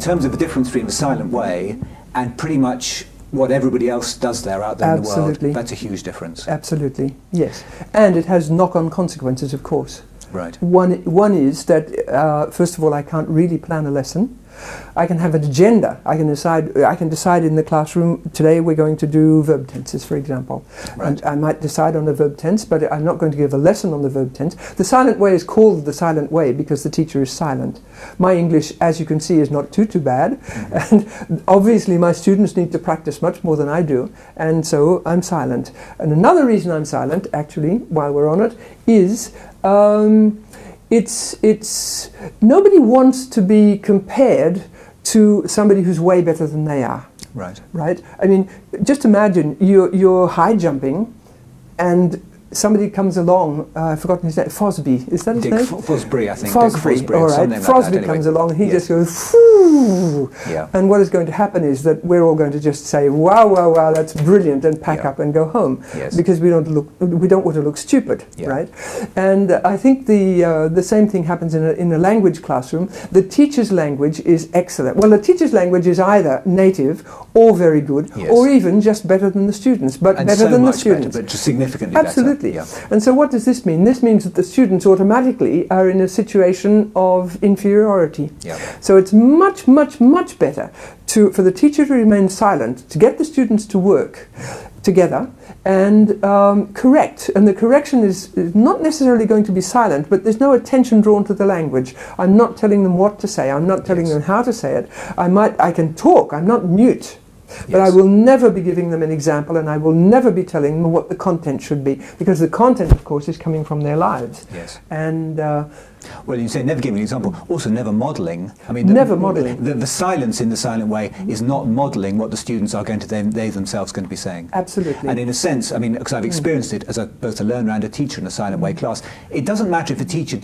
terms of the difference between the silent way and pretty much what everybody else does there out there in the world, that's a huge difference. Absolutely, yes. And it has knock-on consequences, of course. Right. One is that, first of all, I can't really plan a lesson. I can have an agenda. I can decide in the classroom, today we're going to do verb tenses, for example. Right. And I might decide on a verb tense, but I'm not going to give a lesson on the verb tense. The silent way is called the silent way because the teacher is silent. My English, as you can see, is not too bad. Mm-hmm. And obviously my students need to practice much more than I do, and so I'm silent. And another reason I'm silent, actually, while we're on it, is it's nobody wants to be compared to somebody who's way better than they are. Right. Right? I mean, just imagine you're high jumping and somebody comes along, I've forgotten his name, Fosby, is that his name? Fosbury, I think. Fosbury, all right. Fosbury comes along and he just goes, whoo! Yeah. And what is going to happen is that we're all going to just say, wow, wow, wow, that's brilliant, and pack up and go home. Yes. Because we don't want to look stupid, right? And I think the same thing happens in a language classroom. The teacher's language is excellent. Well, the teacher's language is either native or very good, or even just better than the students, but and better so than the much students. Better, but just significantly Absolutely. better. Yeah. And so what does this mean? This means that the students automatically are in a situation of inferiority. Yeah. So it's much, much, much better for the teacher to remain silent, to get the students to work together and correct. And the correction is not necessarily going to be silent, but there's no attention drawn to the language. I'm not telling them what to say. I'm not telling them how to say it. I can talk. I'm not mute. But I will never be giving them an example, and I will never be telling them what the content should be, because the content, of course, is coming from their lives. Yes. And well, you say never giving an example, also never modelling. I mean, never modelling. The silence in the silent way is not modelling what the students are going to they themselves going to be saying. Absolutely. And in a sense, I mean, because I've experienced it as both a learner and a teacher in a silent way class, it doesn't matter if the teacher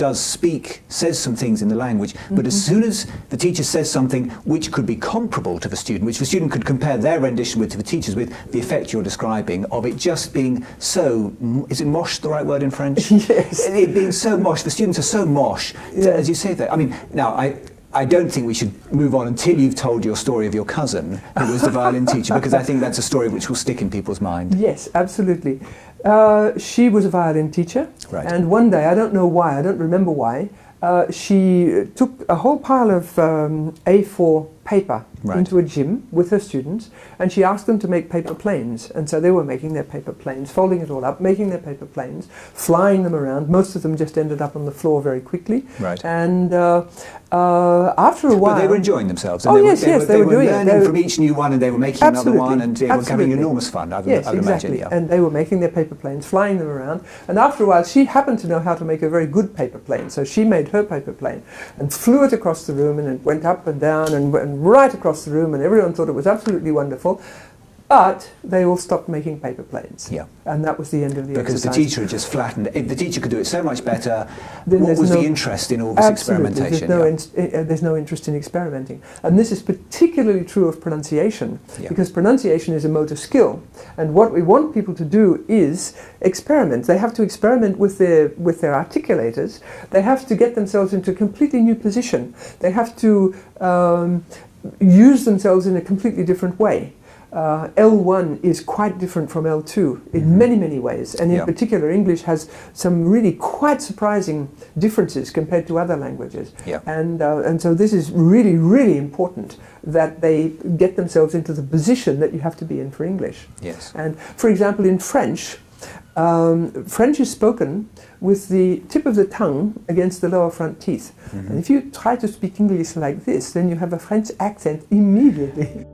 says some things in the language, but as soon as the teacher says something which could be comparable to the student, which the student could compare their rendition with to the teacher's, with the effect you're describing of it just being so, is it mosh the right word in French? Yes. It being so mosh, the students are so mosh. As you say that, I mean, now I don't think we should move on until you've told your story of your cousin who was the violin teacher, because I think that's a story which will stick in people's mind. Yes, absolutely. She was a violin teacher, right. And one day, I don't know why, I don't remember why, she took a whole pile of A4 paper into a gym with her students, and she asked them to make paper planes. And so they were making their paper planes, folding it all up, making their paper planes, flying them around. Most of them just ended up on the floor very quickly. Right. And after a while... But they were enjoying themselves. And they were doing learning from each new one, and they were making another one, and they were having enormous fun, I would imagine. Yeah. And they were making their paper planes, flying them around. And after a while, she happened to know how to make a very good paper plane. So she made her paper plane and flew it across the room, and it went up and down and right across the room, and everyone thought it was absolutely wonderful. But they all stopped making paper planes. Yeah. And that was the end of the exercise. Because the teacher had just flattened it. If the teacher could do it so much better, then what was the interest in all this experimentation? There's no interest in experimenting. And this is particularly true of pronunciation, because pronunciation is a motor skill. And what we want people to do is experiment. They have to experiment with their articulators. They have to get themselves into a completely new position. They have to use themselves in a completely different way. L1 is quite different from L2 in many, many ways, and in particular English has some really quite surprising differences compared to other languages. And so this is really, really important that they get themselves into the position that you have to be in for English. Yes. And for example, in French, French is spoken with the tip of the tongue against the lower front teeth. And if you try to speak English like this, then you have a French accent immediately.